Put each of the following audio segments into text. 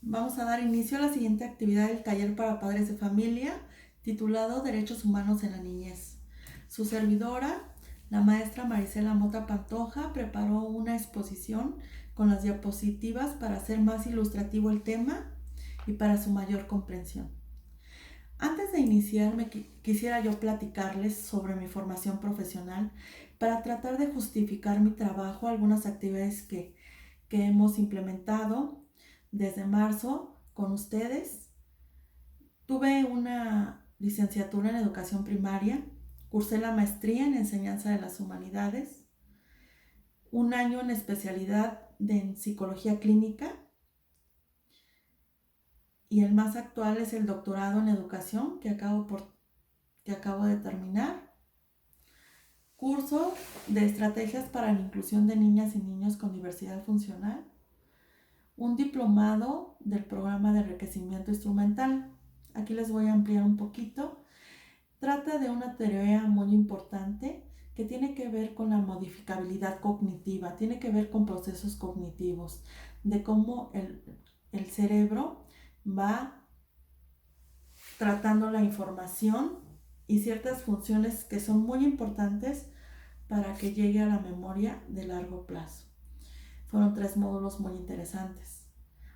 Vamos a dar inicio a la siguiente actividad del taller para padres de familia, titulado Derechos Humanos en la Niñez. Su servidora, la maestra Marisela Mota Pantoja, preparó una exposición con las diapositivas para hacer más ilustrativo el tema y para su mayor comprensión. Antes de iniciar, quisiera yo platicarles sobre mi formación profesional para tratar de justificar mi trabajo, algunas actividades que hemos implementado desde marzo con ustedes. Tuve una licenciatura en educación primaria, cursé la maestría en enseñanza de las humanidades, un año en especialidad en psicología clínica y el más actual es el doctorado en educación que acabo de terminar. Curso de estrategias para la inclusión de niñas y niños con diversidad funcional, un diplomado del programa de enriquecimiento instrumental. Aquí les voy a ampliar un poquito. Trata de una teoría muy importante que tiene que ver con la modificabilidad cognitiva, tiene que ver con procesos cognitivos, de cómo el cerebro va tratando la información y ciertas funciones que son muy importantes para que llegue a la memoria de largo plazo. Fueron 3 módulos muy interesantes.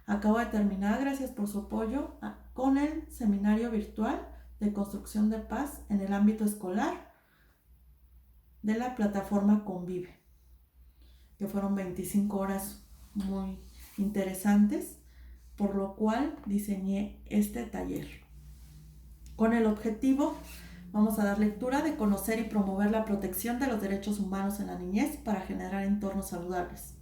Acabo de terminar, gracias por su apoyo, con el seminario virtual de construcción de paz en el ámbito escolar de la plataforma Convive, que fueron 25 horas muy interesantes, por lo cual diseñé este taller. Con el objetivo, vamos a dar lectura de conocer y promover la protección de los derechos humanos en la niñez para generar entornos saludables.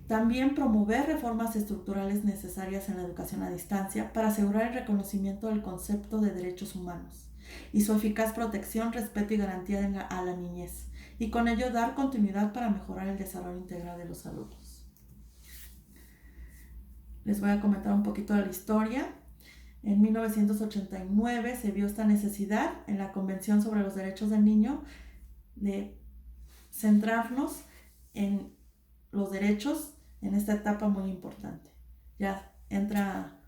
También promover reformas estructurales necesarias en la educación a distancia para asegurar el reconocimiento del concepto de derechos humanos y su eficaz protección, respeto y garantía a la niñez, y con ello dar continuidad para mejorar el desarrollo integral de los alumnos. Les voy a comentar un poquito de la historia. En 1989 se vio esta necesidad en la Convención sobre los Derechos del Niño de centrarnos en los derechos en esta etapa muy importante. Ya entra,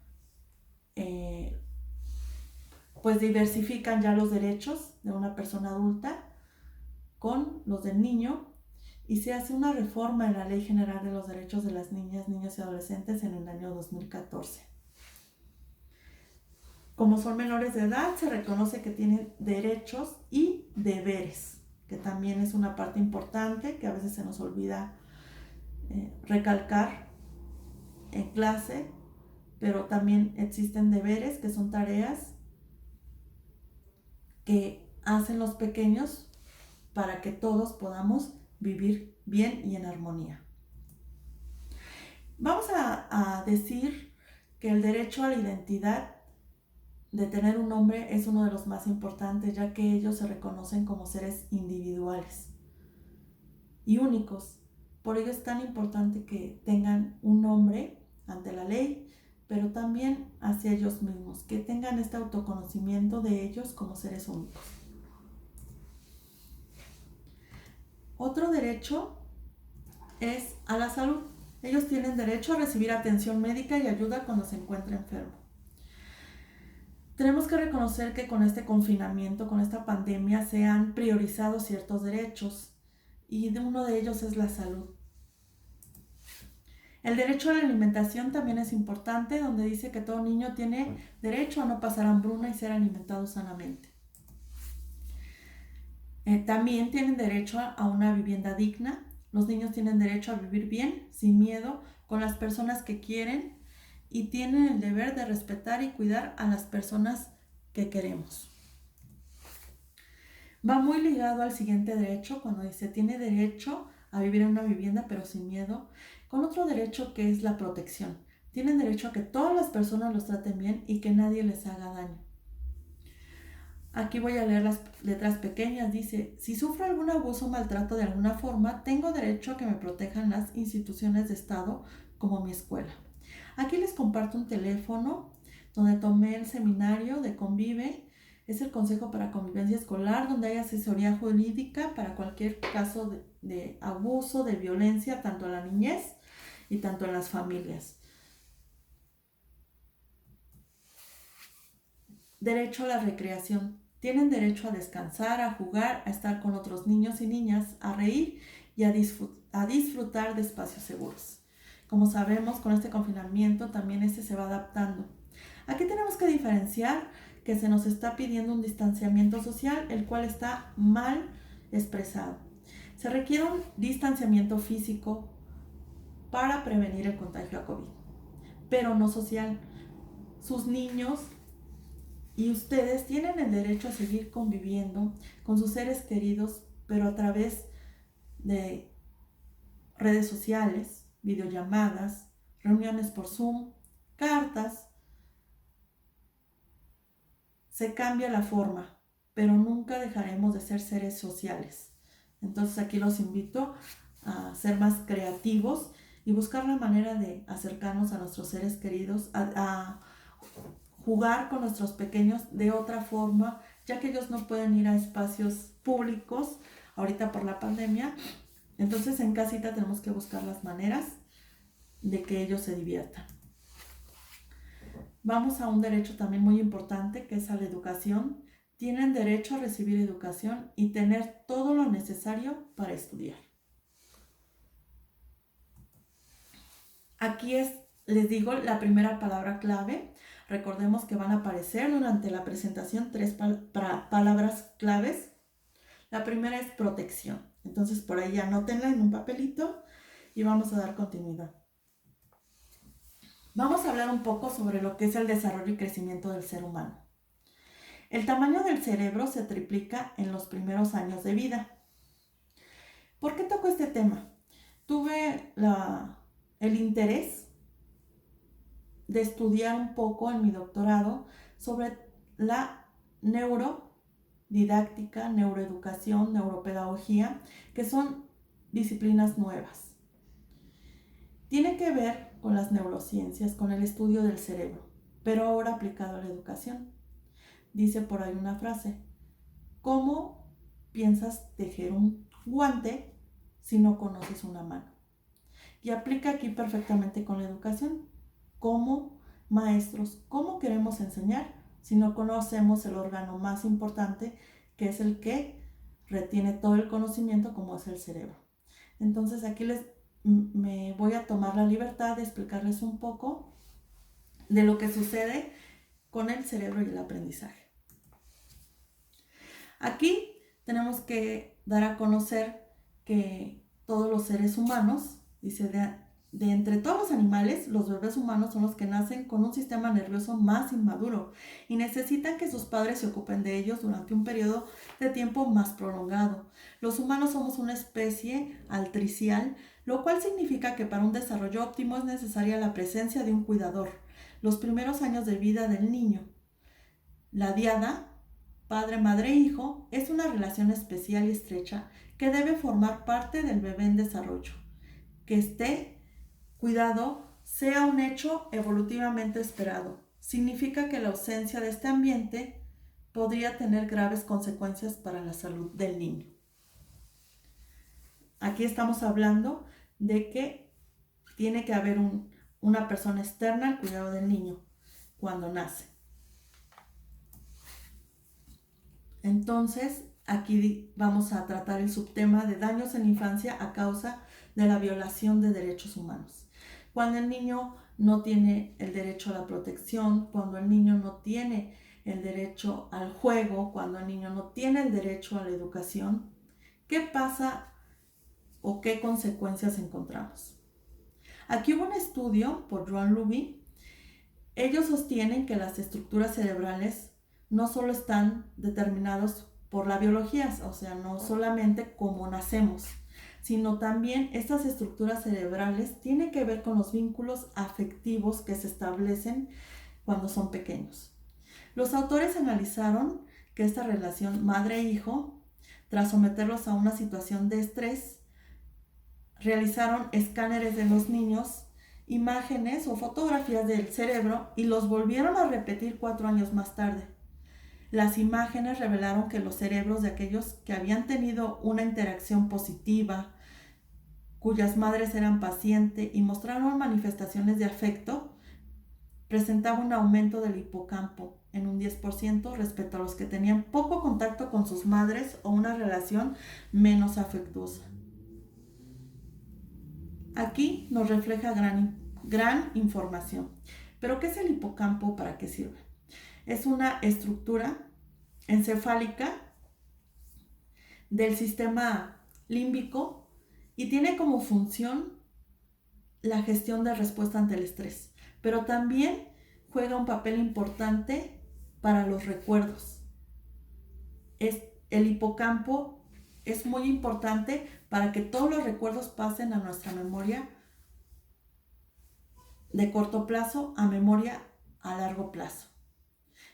pues diversifican ya los derechos de una persona adulta con los del niño y se hace una reforma en la Ley General de los Derechos de las Niñas, Niños y Adolescentes en el año 2014. Como son menores de edad, se reconoce que tienen derechos y deberes, que también es una parte importante que a veces se nos olvida recalcar en clase, pero también existen deberes que son tareas que hacen los pequeños para que todos podamos vivir bien y en armonía. Vamos a decir que el derecho a la identidad de tener un nombre es uno de los más importantes, ya que ellos se reconocen como seres individuales y únicos. Por ello es tan importante que tengan un nombre ante la ley, pero también hacia ellos mismos, que tengan este autoconocimiento de ellos como seres únicos. Otro derecho es a la salud. Ellos tienen derecho a recibir atención médica y ayuda cuando se encuentra enfermo. Tenemos que reconocer que con este confinamiento, con esta pandemia, se han priorizado ciertos derechos y uno de ellos es la salud. El derecho a la alimentación también es importante, donde dice que todo niño tiene derecho a no pasar hambruna y ser alimentado sanamente. También tienen derecho a una vivienda digna. Los niños tienen derecho a vivir bien, sin miedo, con las personas que quieren y tienen el deber de respetar y cuidar a las personas que queremos. Va muy ligado al siguiente derecho, cuando dice tiene derecho a vivir en una vivienda pero sin miedo, con otro derecho que es la protección. Tienen derecho a que todas las personas los traten bien y que nadie les haga daño. Aquí voy a leer las letras pequeñas. Dice, si sufro algún abuso o maltrato de alguna forma, tengo derecho a que me protejan las instituciones de Estado como mi escuela. Aquí les comparto un teléfono donde tomé el seminario de Convive. Es el Consejo para Convivencia Escolar, donde hay asesoría jurídica para cualquier caso de abuso, de violencia, tanto en la niñez y tanto en las familias. derecho a la recreación. Tienen derecho a descansar, a jugar, a estar con otros niños y niñas, a reír y a disfrutar de espacios seguros. Como sabemos, con este confinamiento también se va adaptando. Aquí tenemos que diferenciar que se nos está pidiendo un distanciamiento social, el cual está mal expresado. Se requiere un distanciamiento físico para prevenir el contagio a COVID, pero no social. Sus niños y ustedes tienen el derecho a seguir conviviendo con sus seres queridos, pero a través de redes sociales, videollamadas, reuniones por Zoom, cartas. Se cambia la forma, pero nunca dejaremos de ser seres sociales. Entonces aquí los invito a ser más creativos y buscar la manera de acercarnos a nuestros seres queridos, a jugar con nuestros pequeños de otra forma, ya que ellos no pueden ir a espacios públicos ahorita por la pandemia. Entonces en casita tenemos que buscar las maneras de que ellos se diviertan. Vamos a un derecho también muy importante, que es a la educación. Tienen derecho a recibir educación y tener todo lo necesario para estudiar. Aquí les digo la primera palabra clave. Recordemos que van a aparecer durante la presentación 3 palabras claves. La primera es protección. Entonces por ahí anótenla en un papelito y vamos a dar continuidad. Vamos a hablar un poco sobre lo que es el desarrollo y crecimiento del ser humano. El tamaño del cerebro se triplica en los primeros años de vida. ¿Por qué toco este tema? Tuve el interés de estudiar un poco en mi doctorado sobre la neurodidáctica, neuroeducación, neuropedagogía, que son disciplinas nuevas. Tiene que ver con las neurociencias, con el estudio del cerebro, pero ahora aplicado a la educación. Dice por ahí una frase: ¿cómo piensas tejer un guante si no conoces una mano? Y aplica aquí perfectamente con la educación. Como maestros, ¿cómo queremos enseñar si no conocemos el órgano más importante, que es el que retiene todo el conocimiento, como es el cerebro? Entonces aquí me voy a tomar la libertad de explicarles un poco de lo que sucede con el cerebro y el aprendizaje. Aquí tenemos que dar a conocer que todos los seres humanos, dice, de entre todos los animales, los bebés humanos son los que nacen con un sistema nervioso más inmaduro y necesitan que sus padres se ocupen de ellos durante un periodo de tiempo más prolongado. Los humanos somos una especie altricial, lo cual significa que para un desarrollo óptimo es necesaria la presencia de un cuidador. Los primeros años de vida del niño. La diada, padre, madre e hijo, es una relación especial y estrecha que debe formar parte del bebé en desarrollo. Que este cuidado sea un hecho evolutivamente esperado. Significa que la ausencia de este ambiente podría tener graves consecuencias para la salud del niño. Aquí estamos hablando de que tiene que haber una persona externa al cuidado del niño cuando nace. Entonces, aquí vamos a tratar el subtema de daños en la infancia a causa de la violación de derechos humanos. Cuando el niño no tiene el derecho a la protección, cuando el niño no tiene el derecho al juego, cuando el niño no tiene el derecho a la educación, ¿qué pasa o qué consecuencias encontramos? Aquí hubo un estudio por Joan Luby. Ellos sostienen que las estructuras cerebrales no solo están determinados por la biología, o sea, no solamente cómo nacemos, sino también estas estructuras cerebrales tienen que ver con los vínculos afectivos que se establecen cuando son pequeños. Los autores analizaron que esta relación madre-hijo, tras someterlos a una situación de estrés, realizaron escáneres de los niños, imágenes o fotografías del cerebro y los volvieron a repetir 4 años más tarde. Las imágenes revelaron que los cerebros de aquellos que habían tenido una interacción positiva, cuyas madres eran pacientes y mostraron manifestaciones de afecto, presentaba un aumento del hipocampo en un 10% respecto a los que tenían poco contacto con sus madres o una relación menos afectuosa. Aquí nos refleja gran información. ¿Pero qué es el hipocampo? ¿Para qué sirve? Es una estructura encefálica del sistema límbico y tiene como función la gestión de respuesta ante el estrés, pero también juega un papel importante para los recuerdos. El hipocampo es muy importante para que todos los recuerdos pasen a nuestra memoria de corto plazo a memoria a largo plazo.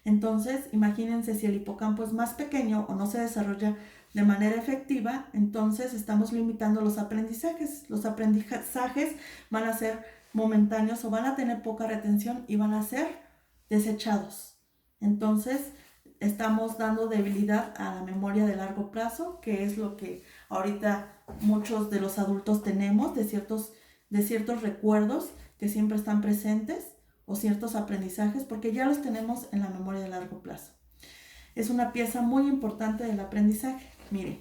Entonces, imagínense, si el hipocampo es más pequeño o no se desarrolla de manera efectiva, entonces estamos limitando los aprendizajes. Los aprendizajes van a ser momentáneos o van a tener poca retención y van a ser desechados. Entonces, estamos dando debilidad a la memoria de largo plazo, que es lo que ahorita muchos de los adultos tenemos, de ciertos recuerdos que siempre están presentes, o ciertos aprendizajes, porque ya los tenemos en la memoria de largo plazo. Es una pieza muy importante del aprendizaje. Miren,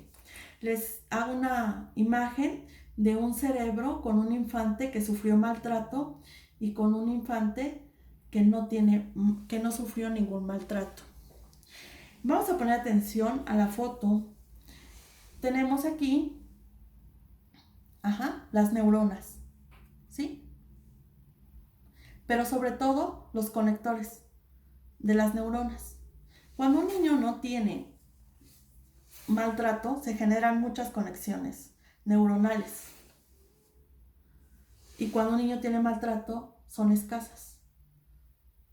les hago una imagen de un cerebro con un infante que sufrió maltrato y con un infante que no sufrió ningún maltrato. Vamos a poner atención a la foto. Tenemos aquí las neuronas, ¿sí? Pero sobre todo los conectores de las neuronas. Cuando un niño no tiene maltrato, se generan muchas conexiones neuronales. Y cuando un niño tiene maltrato, son escasas.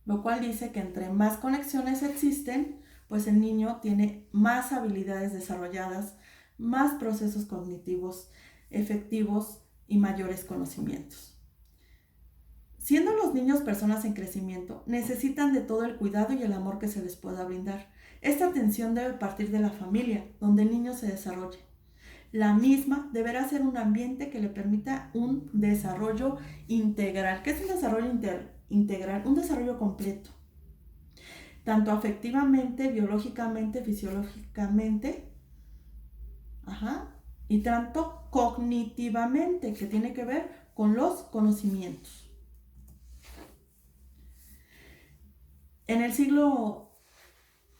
Lo cual dice que entre más conexiones existen, pues el niño tiene más habilidades desarrolladas, más procesos cognitivos efectivos y mayores conocimientos. Siendo los niños personas en crecimiento, necesitan de todo el cuidado y el amor que se les pueda brindar. Esta atención debe partir de la familia, donde el niño se desarrolle. La misma deberá ser un ambiente que le permita un desarrollo integral. ¿Qué es un desarrollo integral? Un desarrollo completo, tanto afectivamente, biológicamente, fisiológicamente, y tanto cognitivamente, que tiene que ver con los conocimientos. En el siglo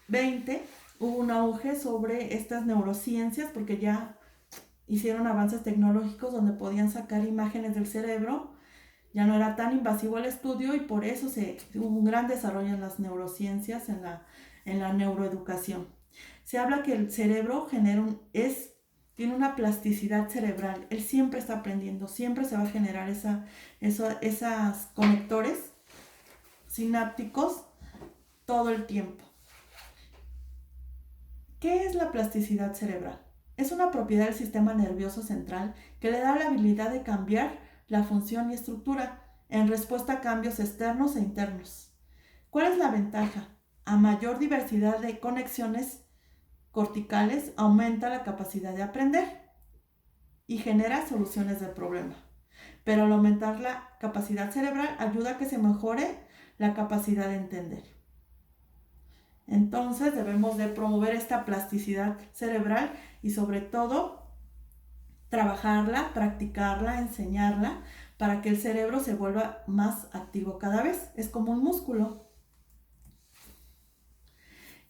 XX hubo un auge sobre estas neurociencias porque ya hicieron avances tecnológicos donde podían sacar imágenes del cerebro. Ya no era tan invasivo el estudio y por eso hubo un gran desarrollo en las neurociencias, en la neuroeducación. Se habla que el cerebro tiene una plasticidad cerebral. Él siempre está aprendiendo, siempre se va a generar esos conectores sinápticos todo el tiempo. ¿Qué es la plasticidad cerebral? Es una propiedad del sistema nervioso central que le da la habilidad de cambiar la función y estructura en respuesta a cambios externos e internos. ¿Cuál es la ventaja? A mayor diversidad de conexiones corticales aumenta la capacidad de aprender y genera soluciones del problema. Pero al aumentar la capacidad cerebral ayuda a que se mejore la capacidad de entender. Entonces debemos de promover esta plasticidad cerebral y sobre todo trabajarla, practicarla, enseñarla para que el cerebro se vuelva más activo cada vez. Es como un músculo.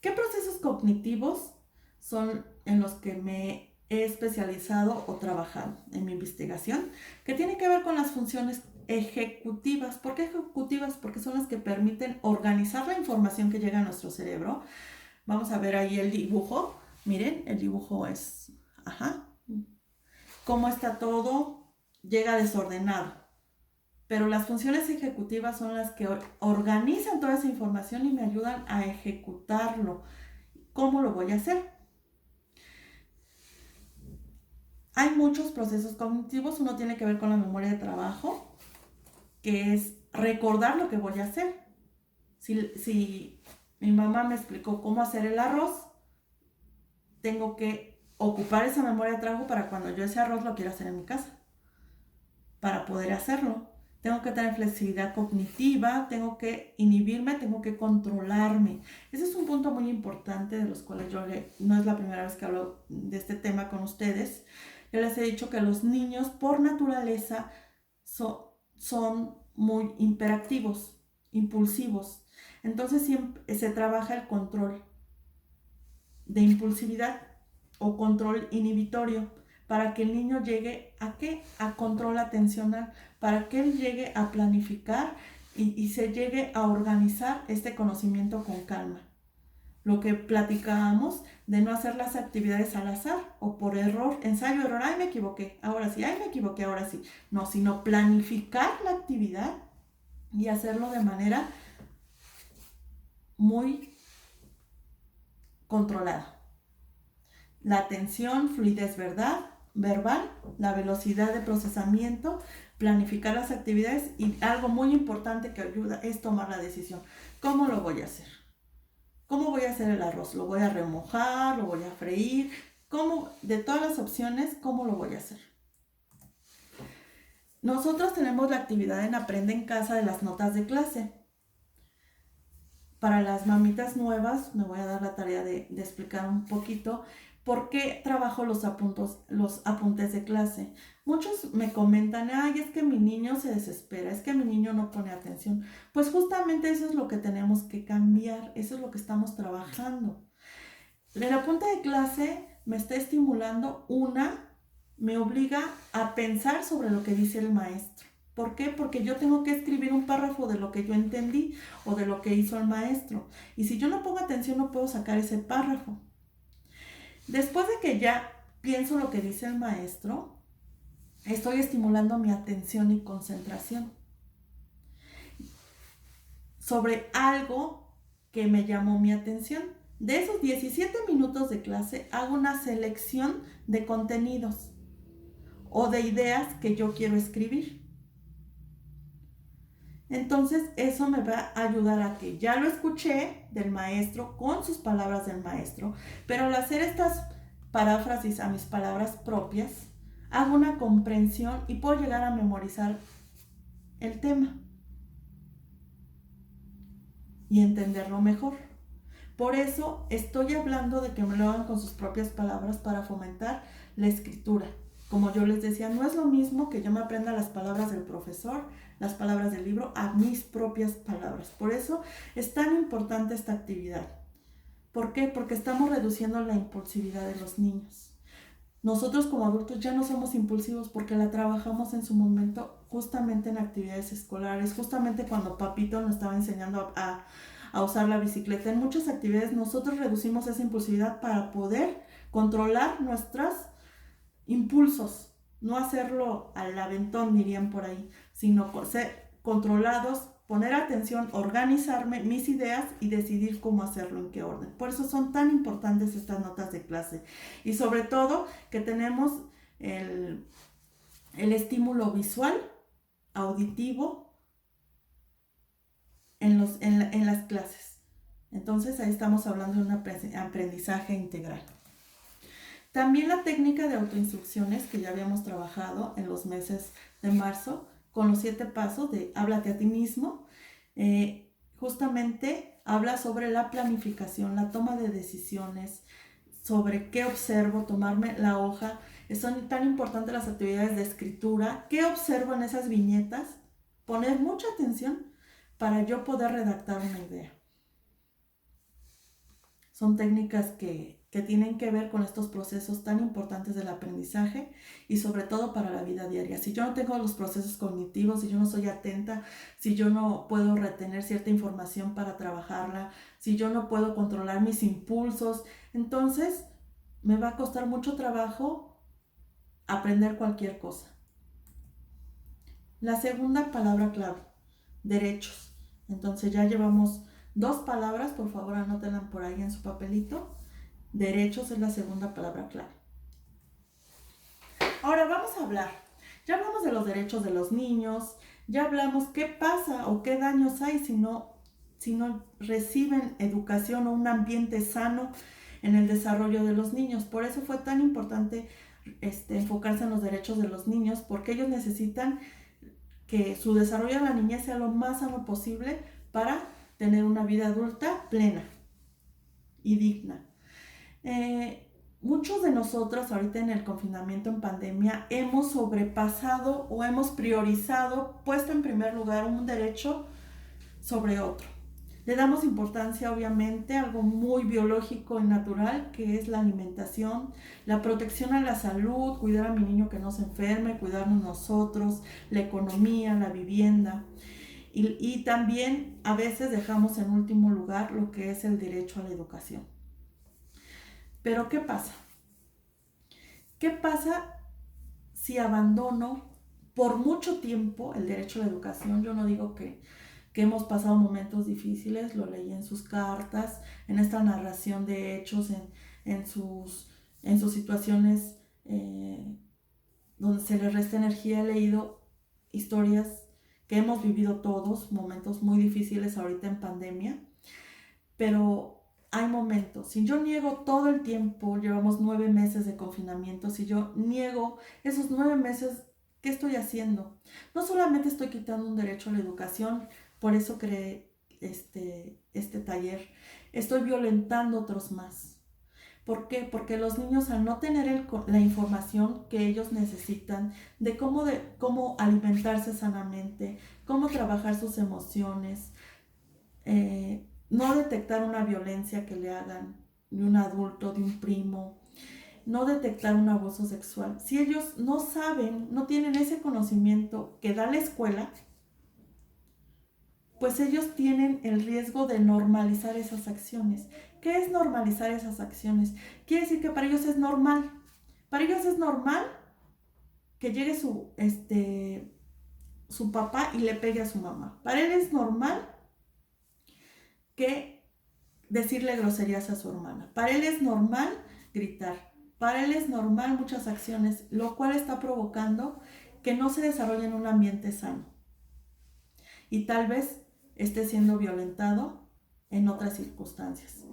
¿Qué procesos cognitivos son en los que me he especializado o trabajado en mi investigación? Que tiene que ver con las funciones ejecutivas. ¿Por qué ejecutivas? Porque son las que permiten organizar la información que llega a nuestro cerebro. Vamos a ver ahí el dibujo. Miren, el dibujo es, cómo está todo, llega desordenado. Pero las funciones ejecutivas son las que organizan toda esa información y me ayudan a ejecutarlo. ¿Cómo lo voy a hacer? Hay muchos procesos cognitivos. Uno tiene que ver con la memoria de trabajo, que es recordar lo que voy a hacer. Si mi mamá me explicó cómo hacer el arroz, tengo que ocupar esa memoria de trabajo para cuando yo ese arroz lo quiera hacer en mi casa, para poder hacerlo. tengo que tener flexibilidad cognitiva, tengo que inhibirme, tengo que controlarme. Ese es un punto muy importante de los cuales no es la primera vez que hablo de este tema con ustedes. Yo les he dicho que los niños por naturaleza son muy hiperactivos, impulsivos. Entonces siempre se trabaja el control de impulsividad o control inhibitorio para que el niño llegue ¿a qué? A control atencional, para que él llegue a planificar y se llegue a organizar este conocimiento con calma. Lo que platicábamos de no hacer las actividades al azar o por error, ensayo, error, ay me equivoqué, ahora sí, ay me equivoqué, ahora sí. No, sino planificar la actividad y hacerlo de manera muy controlada. La atención, fluidez verbal, la velocidad de procesamiento, planificar las actividades y algo muy importante que ayuda es tomar la decisión. ¿Cómo lo voy a hacer? ¿Cómo voy a hacer el arroz? ¿Lo voy a remojar? ¿Lo voy a freír? ¿Cómo? De todas las opciones, ¿cómo lo voy a hacer? Nosotros tenemos la actividad en Aprende en Casa de las notas de clase. Para las mamitas nuevas, me voy a dar la tarea de explicar un poquito por qué trabajo los apuntes de clase. Muchos me comentan, ay, es que mi niño se desespera, es que mi niño no pone atención. Pues justamente eso es lo que tenemos que cambiar, eso es lo que estamos trabajando. El apunte de clase me está estimulando, me obliga a pensar sobre lo que dice el maestro. ¿Por qué? Porque yo tengo que escribir un párrafo de lo que yo entendí o de lo que hizo el maestro. Y si yo no pongo atención, no puedo sacar ese párrafo. Después de que ya pienso lo que dice el maestro, estoy estimulando mi atención y concentración sobre algo que me llamó mi atención. De esos 17 minutos de clase, hago una selección de contenidos o de ideas que yo quiero escribir. Entonces eso me va a ayudar a que ya lo escuché del maestro con sus palabras del maestro, pero al hacer estas paráfrasis a mis palabras propias, hago una comprensión y puedo llegar a memorizar el tema y entenderlo mejor. Por eso estoy hablando de que me lo hagan con sus propias palabras para fomentar la escritura. Como yo les decía, no es lo mismo que yo me aprenda las palabras del profesor, las palabras del libro, a mis propias palabras. Por eso es tan importante esta actividad. ¿Por qué? Porque estamos reduciendo la impulsividad de los niños. Nosotros como adultos ya no somos impulsivos porque la trabajamos en su momento justamente en actividades escolares, justamente cuando papito nos estaba enseñando a usar la bicicleta. En muchas actividades nosotros reducimos esa impulsividad para poder controlar nuestros impulsos, no hacerlo al aventón, dirían por ahí, sino ser controlados, poner atención, organizarme mis ideas y decidir cómo hacerlo, en qué orden. Por eso son tan importantes estas notas de clase. Y sobre todo que tenemos el estímulo visual, auditivo, en las clases. Entonces ahí estamos hablando de un aprendizaje integral. También la técnica de autoinstrucciones que ya habíamos trabajado en los meses de marzo con los 7 pasos de háblate a ti mismo, justamente habla sobre la planificación, la toma de decisiones, sobre qué observo, tomarme la hoja. Son tan importantes las actividades de escritura, qué observo en esas viñetas, poner mucha atención para yo poder redactar una idea. Son técnicas que tienen que ver con estos procesos tan importantes del aprendizaje y sobre todo para la vida diaria. Si yo no tengo los procesos cognitivos, si yo no soy atenta, si yo no puedo retener cierta información para trabajarla, si yo no puedo controlar mis impulsos, entonces me va a costar mucho trabajo aprender cualquier cosa. La segunda palabra clave, derechos. Entonces ya llevamos 2 palabras, por favor anótenlas por ahí en su papelito. Derechos es la segunda palabra clave. Ahora vamos a hablar. Ya hablamos de los derechos de los niños, ya hablamos qué pasa o qué daños hay si no reciben educación o un ambiente sano en el desarrollo de los niños. Por eso fue tan importante enfocarse en los derechos de los niños, porque ellos necesitan que su desarrollo en la niñez sea lo más sano posible para tener una vida adulta plena y digna. Muchos de nosotros ahorita en el confinamiento, en pandemia, hemos sobrepasado o hemos priorizado, puesto en primer lugar un derecho sobre otro. Le damos importancia, obviamente, a algo muy biológico y natural, que es la alimentación, la protección a la salud, cuidar a mi niño que no se enferme, cuidarnos nosotros, la economía, la vivienda. Y también a veces dejamos en último lugar lo que es el derecho a la educación. Pero ¿qué pasa? ¿Qué pasa si abandono por mucho tiempo el derecho a la educación? Yo no digo que hemos pasado momentos difíciles, lo leí en sus cartas, en esta narración de hechos, en sus situaciones donde se les resta energía. He leído historias que hemos vivido todos, momentos muy difíciles ahorita en pandemia, pero hay momentos, si yo niego todo el tiempo, llevamos 9 meses de confinamiento, si yo niego esos 9 meses, ¿qué estoy haciendo? No solamente estoy quitando un derecho a la educación, por eso creé este taller, estoy violentando otros más. ¿Por qué? Porque los niños, al no tener la información que ellos necesitan de cómo alimentarse sanamente, cómo trabajar sus emociones, no detectar una violencia que le hagan de un adulto, de un primo, no detectar un abuso sexual. Si ellos no saben, no tienen ese conocimiento que da la escuela, pues ellos tienen el riesgo de normalizar esas acciones. ¿Qué es normalizar esas acciones? Quiere decir que para ellos es normal. Para ellos es normal que llegue su papá y le pegue a su mamá. Para él es normal que decirle groserías a su hermana. Para él es normal gritar. Para él es normal muchas acciones, lo cual está provocando que no se desarrolle en un ambiente sano. Y tal vez esté siendo violentado en otras circunstancias.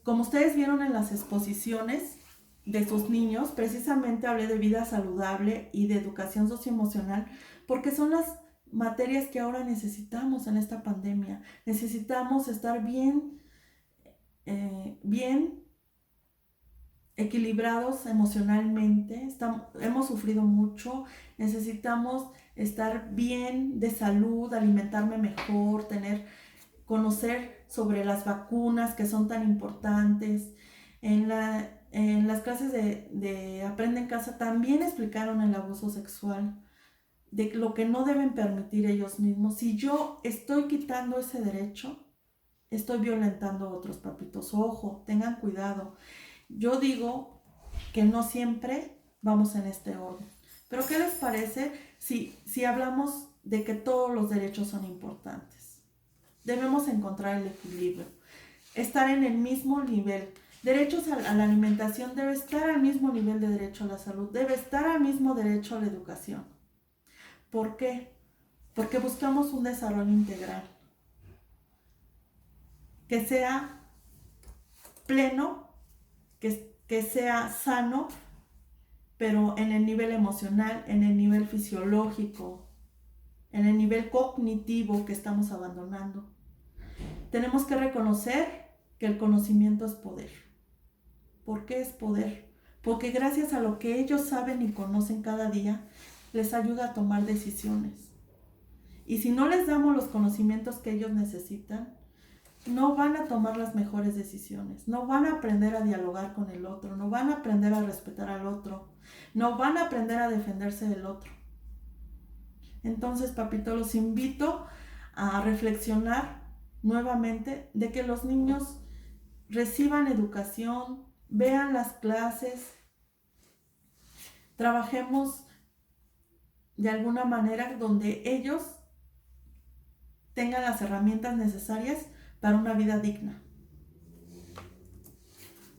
Como ustedes vieron en las exposiciones de sus niños, precisamente hablé de vida saludable y de educación socioemocional, porque son las materias que ahora necesitamos en esta pandemia. Necesitamos estar bien equilibrados emocionalmente. Hemos sufrido mucho, necesitamos estar bien de salud, alimentarme mejor, conocer sobre las vacunas que son tan importantes. En las clases de Aprende en Casa también explicaron el abuso sexual, de lo que no deben permitir ellos mismos. Si yo estoy quitando ese derecho, estoy violentando a otros, papitos. Ojo, tengan cuidado. Yo digo que no siempre vamos en este orden. Pero ¿qué les parece si hablamos de que todos los derechos son importantes? Debemos encontrar el equilibrio, estar en el mismo nivel. Derechos a la alimentación debe estar al mismo nivel de derecho a la salud, debe estar al mismo derecho a la educación. ¿Por qué? Porque buscamos un desarrollo integral que sea pleno, que sea sano, pero en el nivel emocional, en el nivel fisiológico, en el nivel cognitivo que estamos abandonando. Tenemos que reconocer que el conocimiento es poder. ¿Por qué es poder? Porque gracias a lo que ellos saben y conocen cada día, les ayuda a tomar decisiones. Y si no les damos los conocimientos que ellos necesitan, no van a tomar las mejores decisiones, no van a aprender a dialogar con el otro, no van a aprender a respetar al otro, no van a aprender a defenderse del otro. Entonces, papito, los invito a reflexionar nuevamente de que los niños reciban educación, vean las clases, trabajemos de alguna manera donde ellos tengan las herramientas necesarias para una vida digna.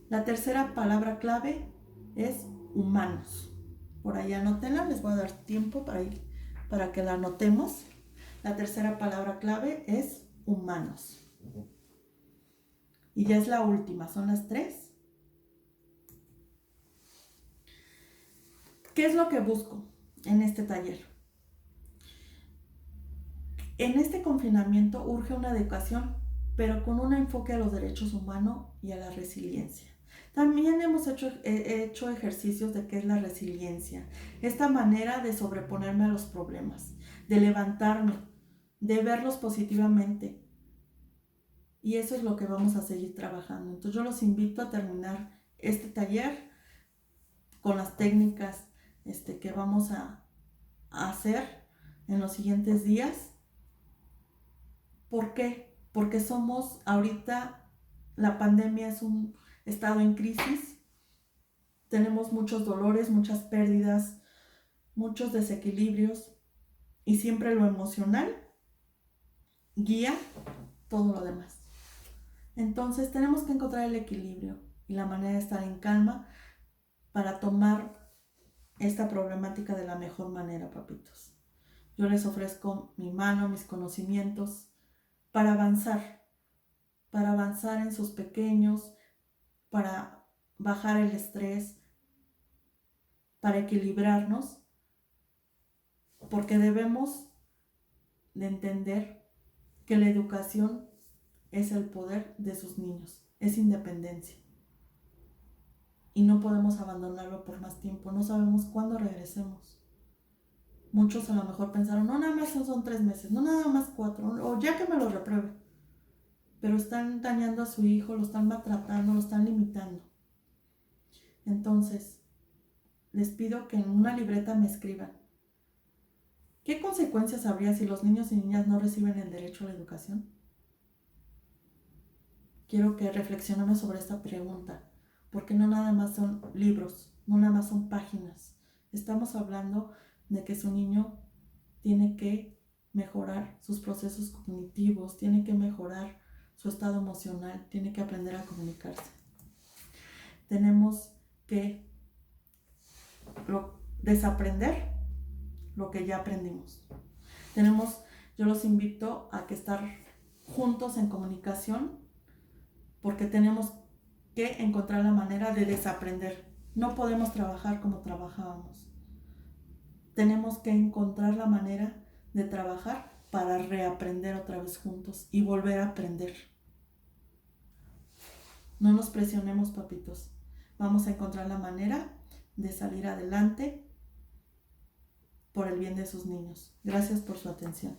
La tercera palabra clave es humanos. Por ahí anótenla, les voy a dar tiempo para que la anotemos. La tercera palabra clave es humanos. Y ya es la última, son las 3. ¿Qué es lo que busco en este taller? En este confinamiento urge una educación, pero con un enfoque a los derechos humanos y a la resiliencia. También hemos hecho ejercicios de qué es la resiliencia, esta manera de sobreponerme a los problemas, de levantarme, de verlos positivamente. Y eso es lo que vamos a seguir trabajando. Entonces yo los invito a terminar este taller con las técnicas que vamos a hacer en los siguientes días. ¿Por qué? Porque somos ahorita, la pandemia es un estado en crisis, tenemos muchos dolores, muchas pérdidas, muchos desequilibrios y siempre lo emocional guía todo lo demás. Entonces tenemos que encontrar el equilibrio y la manera de estar en calma para tomar esta problemática de la mejor manera, papitos. Yo les ofrezco mi mano, mis conocimientos para avanzar en sus pequeños, para bajar el estrés, para equilibrarnos, porque debemos de entender que la educación es el poder de sus niños, es independencia. Y no podemos abandonarlo por más tiempo, no sabemos cuándo regresemos. Muchos a lo mejor pensaron, no, nada más son 3 meses, no, nada más 4, o ya que me lo repruebe. Pero están dañando a su hijo, lo están maltratando, lo están limitando. Entonces, les pido que en una libreta me escriban, ¿qué consecuencias habría si los niños y niñas no reciben el derecho a la educación? Quiero que reflexionemos sobre esta pregunta, porque no nada más son libros, no nada más son páginas. Estamos hablando de que su niño tiene que mejorar sus procesos cognitivos, tiene que mejorar su estado emocional, tiene que aprender a comunicarse. Tenemos que desaprender lo que ya aprendimos. Yo los invito a que estar juntos en comunicación, porque tenemos que encontrar la manera de desaprender. No podemos trabajar como trabajábamos. Tenemos que encontrar la manera de trabajar para reaprender otra vez juntos y volver a aprender. No nos presionemos, papitos. Vamos a encontrar la manera de salir adelante por el bien de sus niños. Gracias por su atención.